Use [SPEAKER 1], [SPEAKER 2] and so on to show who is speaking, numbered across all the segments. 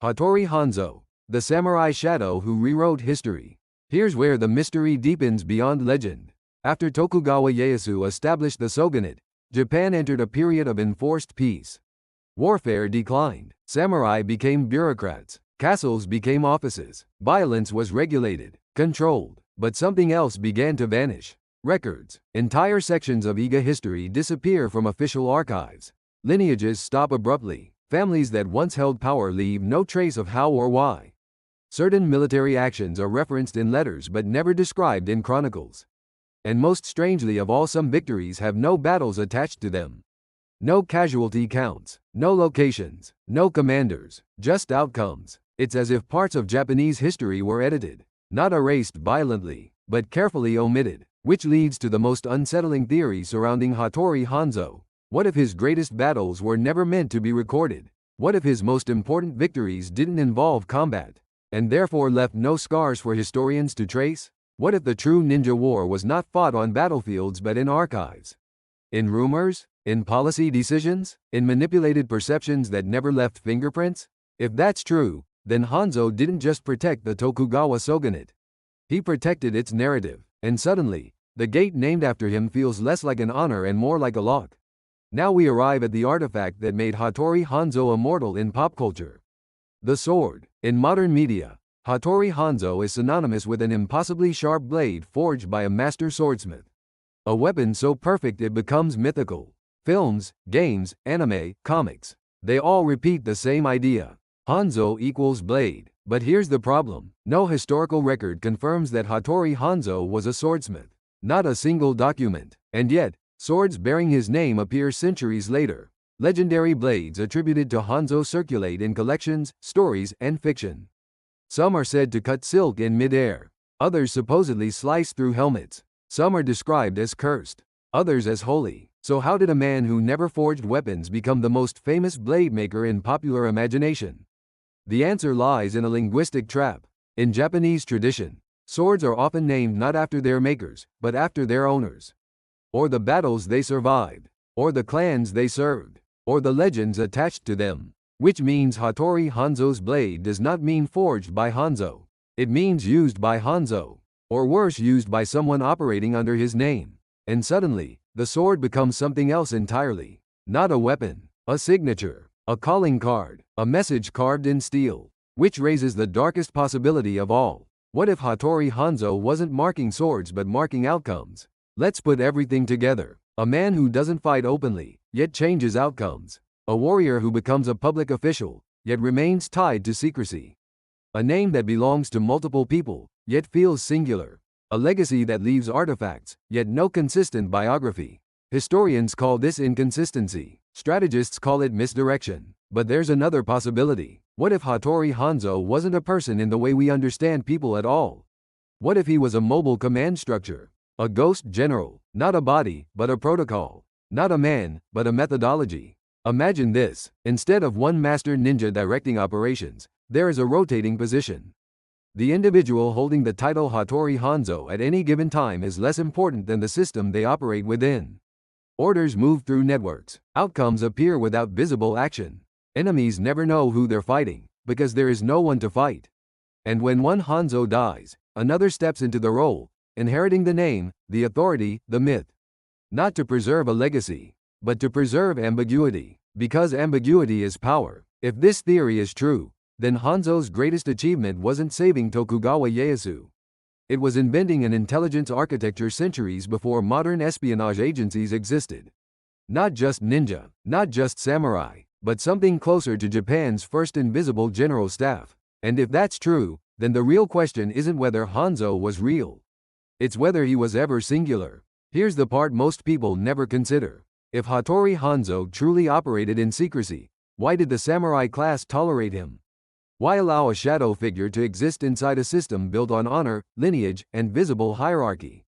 [SPEAKER 1] Hattori Hanzo, the samurai shadow who rewrote history. Here's where the mystery deepens beyond legend. After Tokugawa Ieyasu established the shogunate, Japan entered a period of enforced peace. Warfare declined, samurai became bureaucrats, castles became offices, violence was regulated, controlled, but something else began to vanish. Records. Entire sections of Iga history disappear from official archives. Lineages stop abruptly. Families that once held power leave no trace of how or why. Certain military actions are referenced in letters but never described in chronicles. And most strangely of all, some victories have no battles attached to them. No casualty counts, no locations, no commanders, just outcomes. It's as if parts of Japanese history were edited, not erased violently, but carefully omitted. Which leads to the most unsettling theory surrounding Hattori Hanzo. What if his greatest battles were never meant to be recorded? What if his most important victories didn't involve combat, and therefore left no scars for historians to trace? What if the true ninja war was not fought on battlefields but in archives? In rumors? In policy decisions? In manipulated perceptions that never left fingerprints? If that's true, then Hanzo didn't just protect the Tokugawa shogunate. He protected its narrative. And suddenly, the gate named after him feels less like an honor and more like a lock. Now we arrive at the artifact that made Hattori Hanzo immortal in pop culture. The sword. In modern media, Hattori Hanzo is synonymous with an impossibly sharp blade forged by a master swordsmith. A weapon so perfect it becomes mythical. Films, games, anime, comics, they all repeat the same idea. Hanzo equals blade. But here's the problem. No historical record confirms that Hattori Hanzo was a swordsmith. Not a single document. And yet, swords bearing his name appear centuries later. Legendary blades attributed to Hanzo circulate in collections, stories, and fiction. Some are said to cut silk in mid-air. Others supposedly slice through helmets. Some are described as cursed. Others as holy. So how did a man who never forged weapons become the most famous blade maker in popular imagination? The answer lies in a linguistic trap. In Japanese tradition, swords are often named not after their makers, but after their owners. Or the battles they survived, or the clans they served, or the legends attached to them. Which means Hattori Hanzo's blade does not mean forged by Hanzo. It means used by Hanzo. Or worse, used by someone operating under his name. And suddenly, the sword becomes something else entirely. Not a weapon, a signature. A calling card, a message carved in steel. Which raises the darkest possibility of all. What if Hattori Hanzo wasn't marking swords but marking outcomes? Let's put everything together. A man who doesn't fight openly, yet changes outcomes. A warrior who becomes a public official, yet remains tied to secrecy. A name that belongs to multiple people, yet feels singular. A legacy that leaves artifacts, yet no consistent biography. Historians call this inconsistency. Strategists call it misdirection. But there's another possibility. What if Hattori Hanzo wasn't a person in the way we understand people at all? What if he was a mobile command structure? A ghost general, not a body, but a protocol. Not a man, but a methodology. Imagine this. Instead of one master ninja directing operations, there is a rotating position. The individual holding the title Hattori Hanzo at any given time is less important than the system they operate within. Orders move through networks. Outcomes appear without visible action. Enemies never know who they're fighting, because there is no one to fight. And when one Hanzo dies, another steps into the role, inheriting the name, the authority, the myth. Not to preserve a legacy, but to preserve ambiguity. Because ambiguity is power. If this theory is true, then Hanzo's greatest achievement wasn't saving Tokugawa Ieyasu. It was inventing an intelligence architecture centuries before modern espionage agencies existed. Not just ninja, not just samurai, but something closer to Japan's first invisible general staff. And if that's true, then the real question isn't whether Hanzo was real. It's whether he was ever singular. Here's the part most people never consider. If Hattori Hanzo truly operated in secrecy, why did the samurai class tolerate him? Why allow a shadow figure to exist inside a system built on honor, lineage, and visible hierarchy?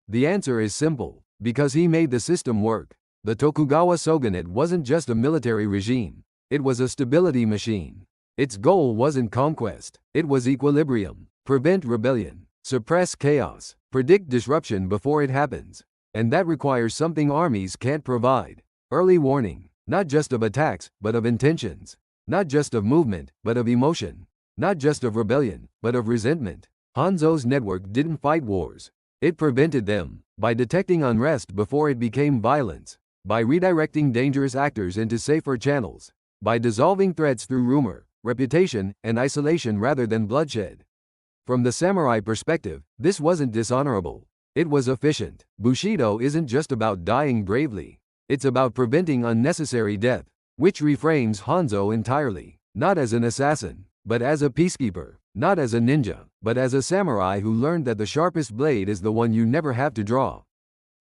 [SPEAKER 1] The answer is simple. Because he made the system work. The Tokugawa shogunate wasn't just a military regime. It was a stability machine. Its goal wasn't conquest. It was equilibrium. Prevent rebellion. Suppress chaos. Predict disruption before it happens. And that requires something armies can't provide. Early warning. Not just of attacks, but of intentions. Not just of movement, but of emotion. Not just of rebellion, but of resentment. Hanzo's network didn't fight wars. It prevented them, by detecting unrest before it became violence, by redirecting dangerous actors into safer channels, by dissolving threats through rumor, reputation, and isolation rather than bloodshed. From the samurai perspective, this wasn't dishonorable. It was efficient. Bushido isn't just about dying bravely. It's about preventing unnecessary death, which reframes Hanzo entirely, not as an assassin, but as a peacekeeper, not as a ninja, but as a samurai who learned that the sharpest blade is the one you never have to draw.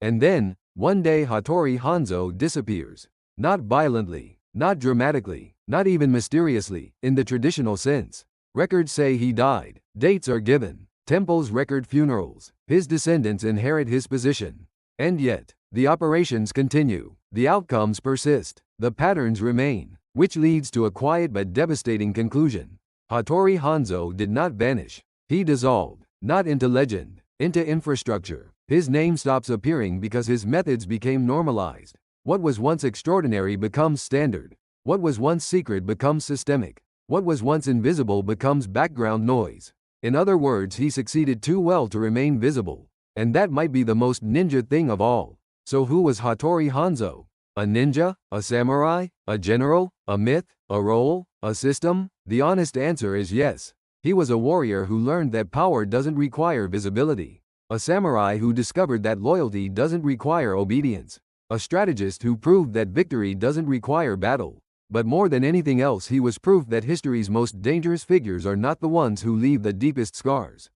[SPEAKER 1] And then, one day Hattori Hanzo disappears. Not violently, not dramatically, not even mysteriously, in the traditional sense. Records say he died, dates are given, temples record funerals, his descendants inherit his position. And yet, the operations continue, the outcomes persist, the patterns remain, which leads to a quiet but devastating conclusion. Hattori Hanzo did not vanish. He dissolved, not into legend, into infrastructure. His name stops appearing because his methods became normalized. What was once extraordinary becomes standard. What was once secret becomes systemic. What was once invisible becomes background noise. In other words, he succeeded too well to remain visible. And that might be the most ninja thing of all. So who was Hattori Hanzo? A ninja? A samurai? A general? A myth? A role? A system? The honest answer is yes. He was a warrior who learned that power doesn't require visibility. A samurai who discovered that loyalty doesn't require obedience. A strategist who proved that victory doesn't require battle. But more than anything else, he was proof that history's most dangerous figures are not the ones who leave the deepest scars.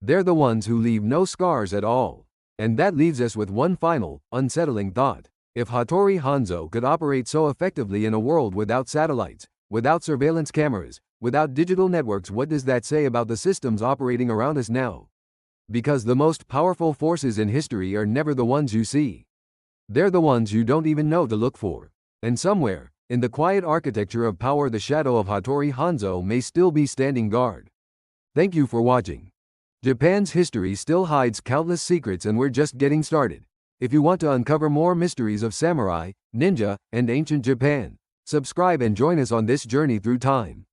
[SPEAKER 1] They're the ones who leave no scars at all. And that leaves us with one final, unsettling thought. If Hattori Hanzo could operate so effectively in a world without satellites, without surveillance cameras, without digital networks, what does that say about the systems operating around us now? Because the most powerful forces in history are never the ones you see. They're the ones you don't even know to look for. And somewhere, in the quiet architecture of power, the shadow of Hattori Hanzo may still be standing guard. Thank you for watching. Japan's history still hides countless secrets, and we're just getting started. If you want to uncover more mysteries of samurai, ninja, and ancient Japan, subscribe and join us on this journey through time.